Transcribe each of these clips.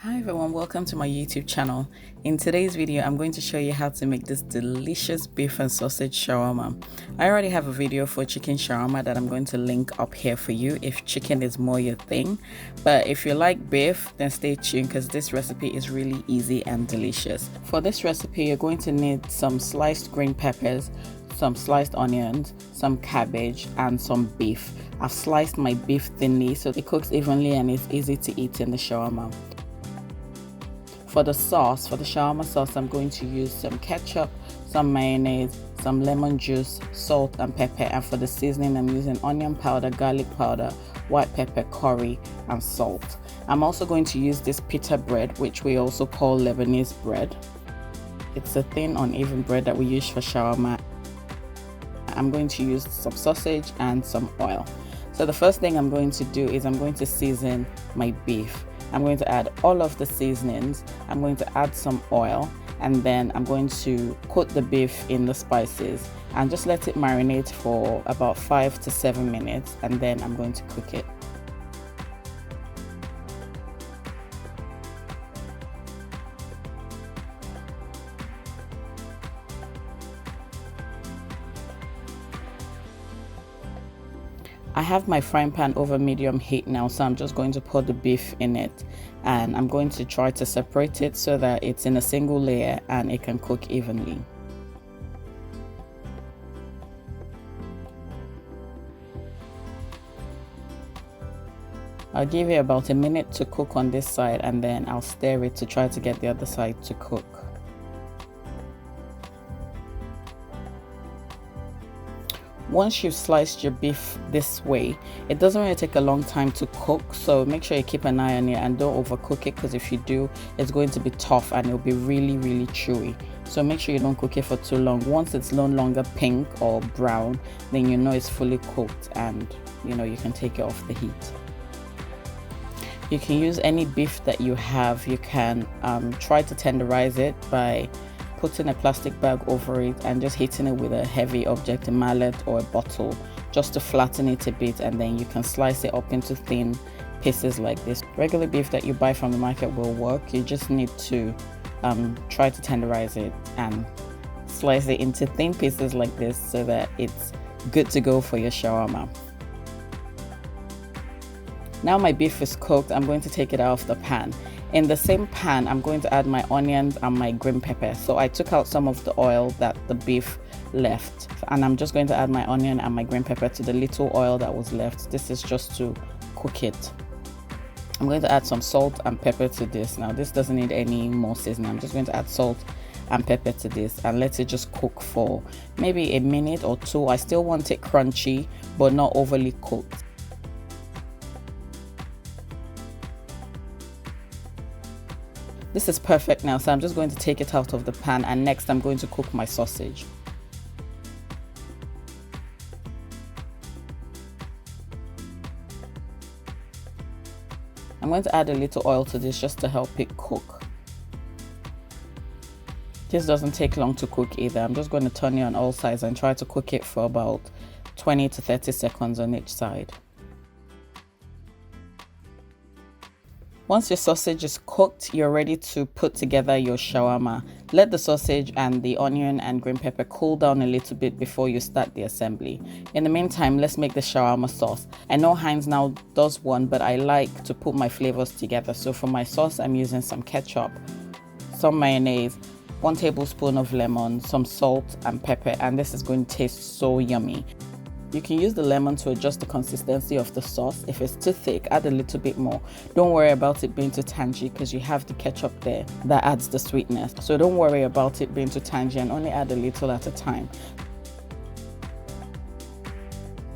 Hi everyone, welcome to my YouTube channel. In today's video, I'm going to show you how to make this delicious beef and sausage shawarma. I already have a video for chicken shawarma that I'm going to link up here for you if chicken is more your thing. But if you like beef, then stay tuned because this recipe is really easy and delicious. For this recipe, you're going to need some sliced green peppers, some sliced onions, some cabbage, and some beef. I've sliced my beef thinly so it cooks evenly and it's easy to eat in the shawarma. For the sauce, for the shawarma sauce, I'm going to use some ketchup, some mayonnaise, some lemon juice, salt and pepper. And for the seasoning, I'm using onion powder, garlic powder, white pepper, curry and salt. I'm also going to use this pita bread, which we also call Lebanese bread. It's a thin uneven bread that we use for shawarma. I'm going to use some sausage and some oil. So the first thing I'm going to do is I'm going to season my beef. I'm going to add all of the seasonings, I'm going to add some oil, and then I'm going to coat the beef in the spices and just let it marinate for about 5 to 7 minutes, and then I'm going to cook it. I have my frying pan over medium heat now, so I'm just going to pour the beef in it and I'm going to try to separate it so that it's in a single layer and it can cook evenly. I'll give it about a minute to cook on this side and then I'll stir it to try to get the other side to cook. Once you've sliced your beef this way, it doesn't really take a long time to cook, so make sure you keep an eye on it and don't overcook it, because if you do, it's going to be tough and it'll be really chewy. So make sure you don't cook it for too long. Once it's no longer pink or brown, then you know it's fully cooked and you can take it off the heat. You can use any beef that you have. You can try to tenderize it by putting a plastic bag over it and just hitting it with a heavy object, a mallet or a bottle, just to flatten it a bit, and then you can slice it up into thin pieces like this. Regular beef that you buy from the market will work. You just need to try to tenderize it and slice it into thin pieces like this so that it's good to go for your shawarma. Now my beef is cooked, I'm going to take it out of the pan. In the same pan, I'm going to add my onions and my green pepper. So I took out some of the oil that the beef left, and I'm just going to add my onion and my green pepper to the little oil that was left. This is just to cook it. I'm going to add some salt and pepper to this. Now this doesn't need any more seasoning. I'm just going to add salt and pepper to this and let it just cook for maybe a minute or two. I still want it crunchy but not overly cooked. This is perfect now, so I'm just going to take it out of the pan, and next I'm going to cook my sausage. I'm going to add a little oil to this just to help it cook. This doesn't take long to cook either. I'm just going to turn it on all sides and try to cook it for about 20 to 30 seconds on each side. Once your sausage is cooked, you're ready to put together your shawarma. Let the sausage and the onion and green pepper cool down a little bit before you start the assembly. In the meantime, let's make the shawarma sauce. I know Heinz now does one, but I like to put my flavors together. So for my sauce, I'm using some ketchup, some mayonnaise, 1 tablespoon of lemon, some salt and pepper, and this is going to taste so yummy. You can use the lemon to adjust the consistency of the sauce. If it's too thick, add a little bit more. Don't worry about it being too tangy because you have the ketchup there that adds the sweetness. So don't worry about it being too tangy and only add a little at a time.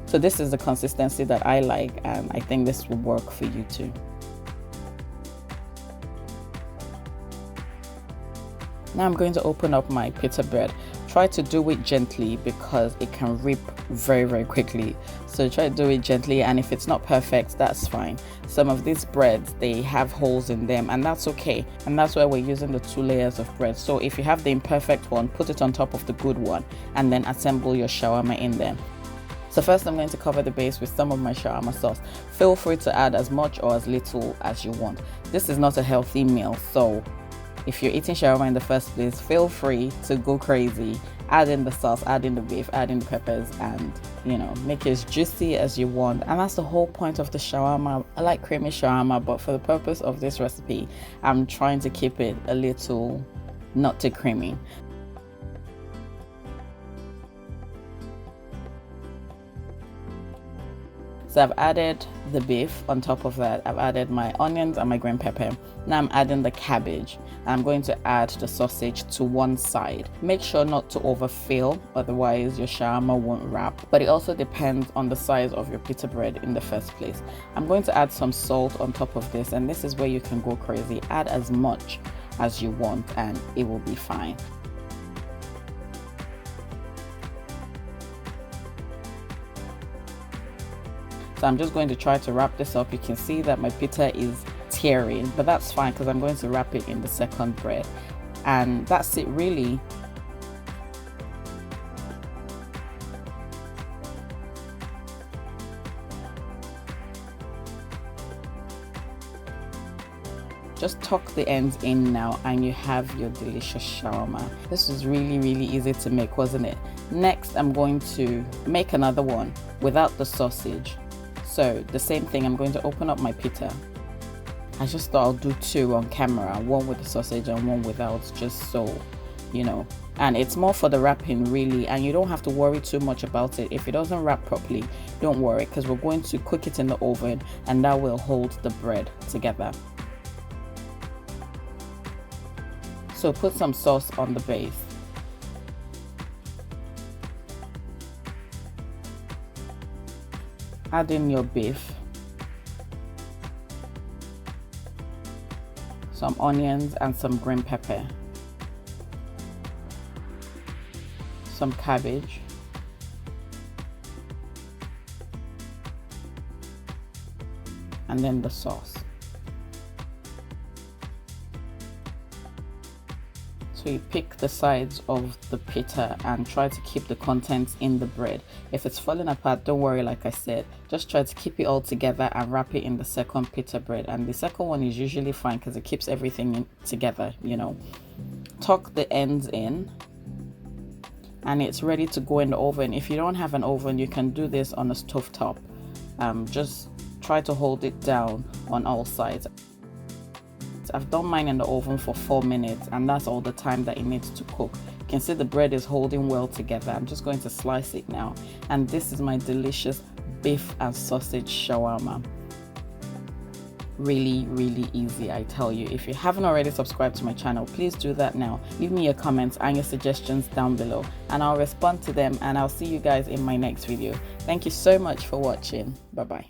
So this is the consistency that I like, and I think this will work for you too. Now I'm going to open up my pita bread. Try to do it gently because it can rip very quickly. So try to do it gently, and if it's not perfect, that's fine. Some of these breads, they have holes in them, and that's okay. And that's why we're using the 2 layers of bread. So if you have the imperfect one, put it on top of the good one and then assemble your shawarma in there. So first I'm going to cover the base with some of my shawarma sauce. Feel free to add as much or as little as you want. This is not a healthy meal, so if you're eating shawarma in the first place, feel free to go crazy. Add in the sauce, add in the beef, add in the peppers, and make it as juicy as you want. And that's the whole point of the shawarma. I like creamy shawarma, but for the purpose of this recipe, I'm trying to keep it a little not too creamy. So I've added the beef. On top of that, I've added my onions and my green pepper. Now I'm adding the cabbage. I'm going to add the sausage to one side. Make sure not to overfill, otherwise your shawarma won't wrap. But it also depends on the size of your pita bread in the first place. I'm going to add some salt on top of this, and this is where you can go crazy. Add as much as you want and it will be fine. So I'm just going to try to wrap this up. You can see that my pita is tearing, but that's fine because I'm going to wrap it in the second bread. And that's it really. Just tuck the ends in now and you have your delicious shawarma. This is really easy to make, wasn't it? Next, I'm going to make another one without the sausage. So the same thing, I'm going to open up my pita. I just thought I'll do two on camera, one with the sausage and one without, just so and it's more for the wrapping really, and you don't have to worry too much about it. If it doesn't wrap properly, don't worry, because we're going to cook it in the oven and that will hold the bread together. So put some sauce on the base. Add in your beef, some onions and some green pepper, some cabbage, and then the sauce. So you pick the sides of the pita and try to keep the contents in the bread. If it's falling apart, don't worry, like I said, just try to keep it all together and wrap it in the second pita bread. And the second one is usually fine because it keeps everything together, Tuck the ends in and it's ready to go in the oven. If you don't have an oven, you can do this on a stovetop. Just try to hold it down on all sides. I've done mine in the oven for 4 minutes and that's all the time that it needs to cook. You can see the bread is holding well together. I'm just going to slice it now, and this is my delicious beef and sausage shawarma. Really easy, I tell you. If you haven't already subscribed to my channel, please do that now. Leave me your comments and your suggestions down below and I'll respond to them, and I'll see you guys in my next video. Thank you so much for watching. Bye bye.